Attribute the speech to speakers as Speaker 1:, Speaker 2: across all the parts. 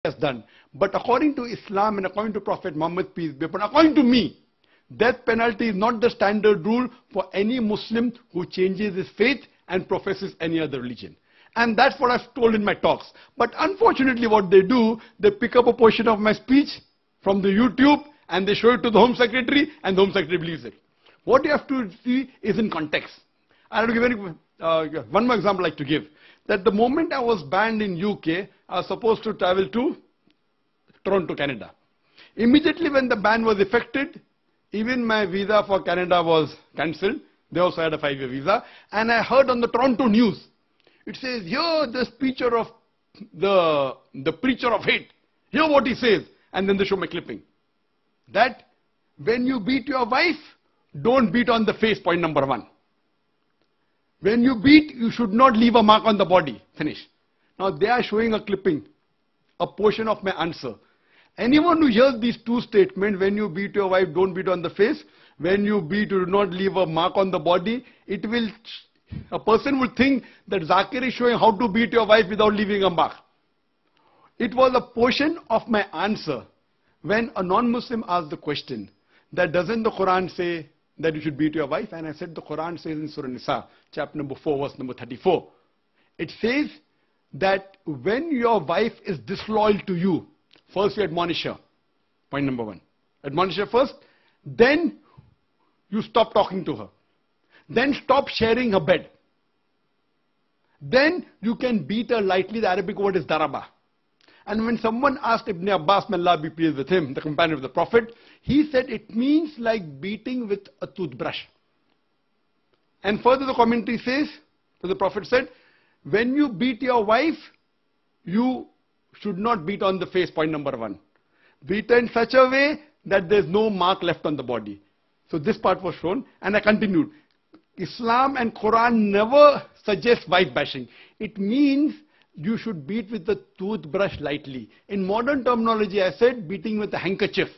Speaker 1: has done. But according to Islam and according to Prophet Muhammad, peace be upon him, according to me, death penalty is not the standard rule for any Muslim who changes his faith and professes any other religion. And that's what I've told in my talks. But unfortunately what they do, they pick up a portion of my speech from the YouTube and they show it to the Home Secretary and the Home Secretary believes it. What you have to see is in context. I'll give one more example I'd like to give. That the moment I was banned in UK, I was supposed to travel to Toronto, Canada. Immediately when the ban was effected, even my visa for Canada was cancelled. They also had a 5-year visa. And I heard on the Toronto news, it says, here the preacher of the preacher of hate. Hear what he says. And then they show my clipping. That when you beat your wife, don't beat on the face, point number 1. When you beat, you should not leave a mark on the body. Finish. Now they are showing a clipping, a portion of my answer. Anyone who hears these two statements, when you beat your wife, don't beat on the face. When you beat, you do not leave a mark on the body. A person would think that Zakir is showing how to beat your wife without leaving a mark. It was a portion of my answer when a non-Muslim asked the question that doesn't the Quran say that you should beat your wife? And I said the Quran says in Surah Nisa, chapter number 4, verse number 34. It says that when your wife is disloyal to you, first you admonish her. Point number 1. Admonish her first. Then you stop talking to her. Then stop sharing her bed. Then you can beat her lightly. The Arabic word is daraba. And when someone asked Ibn Abbas, may Allah be pleased with him, the companion of the Prophet, he said it means like beating with a toothbrush. And further the commentary says, the Prophet said, when you beat your wife, you should not beat on the face, point number 1. Beat her in such a way that there's no mark left on the body. So this part was shown, and I continued. Islam and Quran never suggest wife bashing. It means you should beat with the toothbrush lightly. In modern terminology, I said beating with a handkerchief.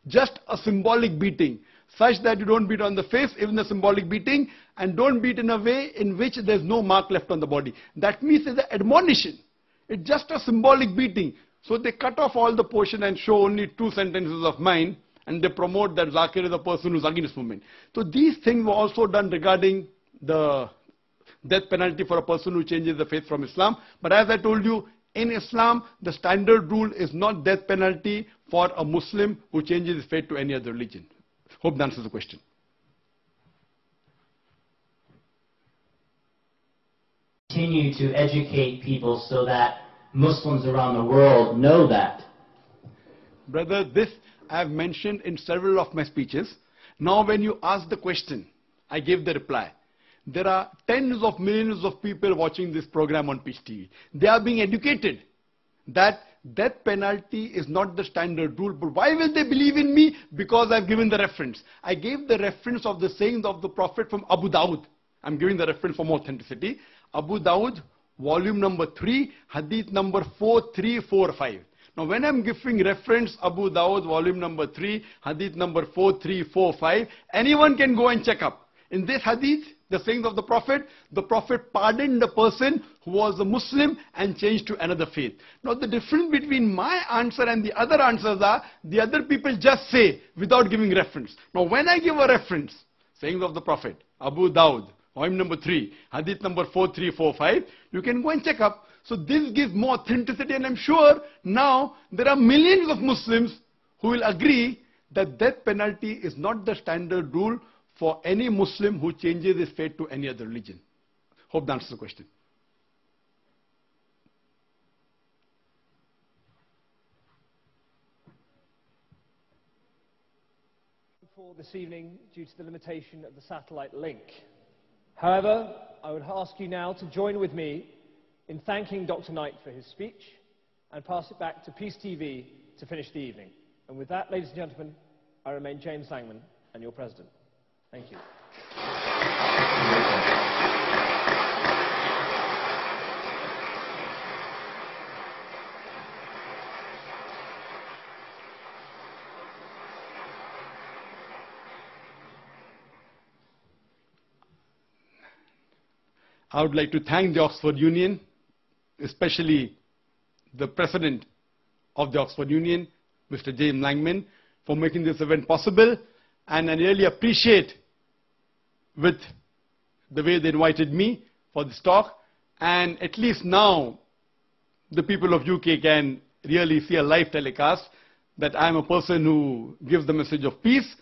Speaker 1: Just a symbolic beating, such that you don't beat on the face, even a symbolic beating, and don't beat in a way in which there's no mark left on the body. That means it's an admonition. It's just a symbolic beating. So they cut off all the portion and show only 2 sentences of mine, and they promote that Zakir is a person who's against movement. So these things were also done regarding the death penalty for a person who changes the faith from Islam. But as I told you, in Islam, the standard rule is not death penalty for a Muslim who changes his faith to any other religion. Hope that answers the question.
Speaker 2: Continue to educate people so that Muslims around the world know that.
Speaker 1: Brother, this I have mentioned in several of my speeches. Now when you ask the question, I give the reply. There are tens of millions of people watching this program on Peace TV. They are being educated that death penalty is not the standard rule. But why will they believe in me? Because I've given the reference. I gave the reference of the sayings of the Prophet from Abu Dawud. I'm giving the reference for more authenticity. Abu Dawud, volume number 3, hadith number 4345. Now when I'm giving reference Abu Dawud, volume number 3, hadith number 4345, anyone can go and check up. In this hadith, the sayings of the Prophet pardoned the person who was a Muslim and changed to another faith. Now the difference between my answer and the other answers are, the other people just say without giving reference. Now when I give a reference, sayings of the Prophet, Abu Dawud, volume number 3, hadith number 4345, you can go and check up. So this gives more authenticity, and I'm sure now there are millions of Muslims who will agree that death penalty is not the standard rule for any Muslim who changes his faith to any other religion. Hope that answers the question.
Speaker 3: For this evening, due to the limitation of the satellite link. However, I would ask you now to join with me in thanking Dr. Naik for his speech and pass it back to Peace TV to finish the evening. And with that, ladies and gentlemen, I remain James Langman and your President. Thank you.
Speaker 1: I would like to thank the Oxford Union, especially the President of the Oxford Union, Mr. James Langman, for making this event possible. And I really appreciate with the way they invited me for this talk. And at least now, the people of UK can really see a live telecast that I'm a person who gives the message of peace.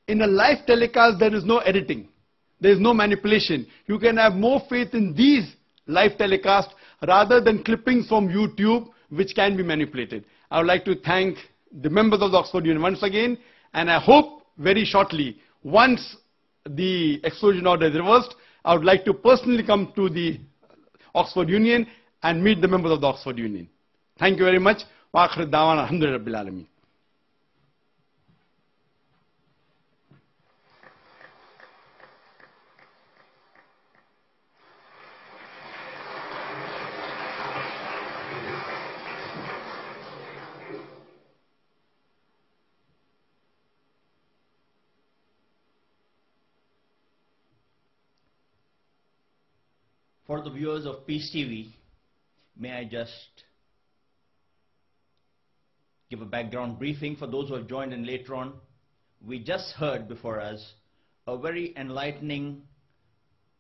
Speaker 1: In a live telecast, there is no editing. There is no manipulation. You can have more faith in these live telecasts rather than clippings from YouTube, which can be manipulated. I would like to thank the members of the Oxford Union once again, and I hope very shortly, once the exclusion order is reversed, I would like to personally come to the Oxford Union and meet the members of the Oxford Union. Thank you very much. Wa akhir da'wana alhamdulillahi rabbil alameen.
Speaker 4: For the viewers of Peace TV, may I just give a background briefing for those who have joined in later on. We just heard before us a very enlightening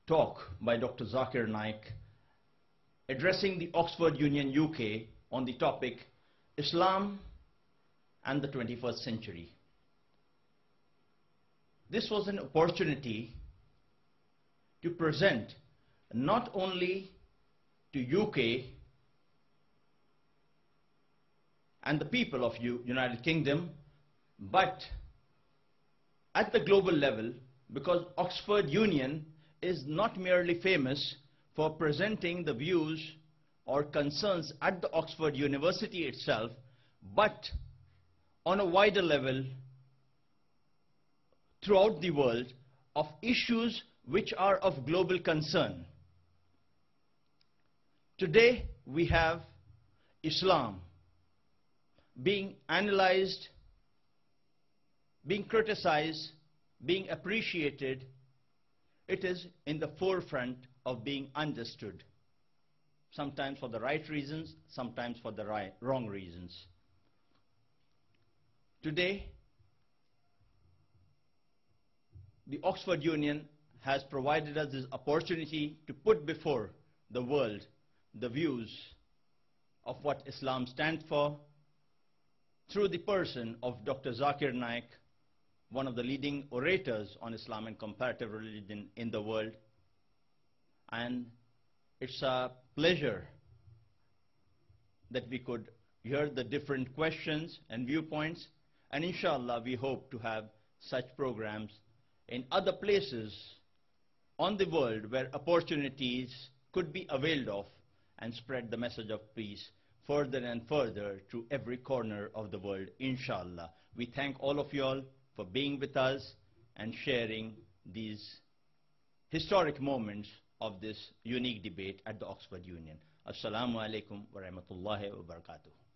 Speaker 4: talk by Dr. Zakir Naik addressing the Oxford Union UK on the topic Islam and the 21st century. This was an opportunity to present not only to UK and the people of United Kingdom, but at the global level, because Oxford Union is not merely famous for presenting the views or concerns at the Oxford University itself, but on a wider level throughout the world of issues which are of global concern. Today we have Islam being analyzed, being criticized, being appreciated. It is in the forefront of being understood, sometimes for the right reasons, sometimes for the wrong reasons. Today, the Oxford Union has provided us this opportunity to put before the world the views of what Islam stands for through the person of Dr. Zakir Naik, one of the leading orators on Islam and comparative religion in the world. And it's a pleasure that we could hear the different questions and viewpoints, and inshallah we hope to have such programs in other places on the world where opportunities could be availed of and spread the message of peace further and further to every corner of the world, inshallah. We thank all of you all for being with us and sharing these historic moments of this unique debate at the Oxford Union. Assalamu alaikum wa rahmatullahi wa barakatuh.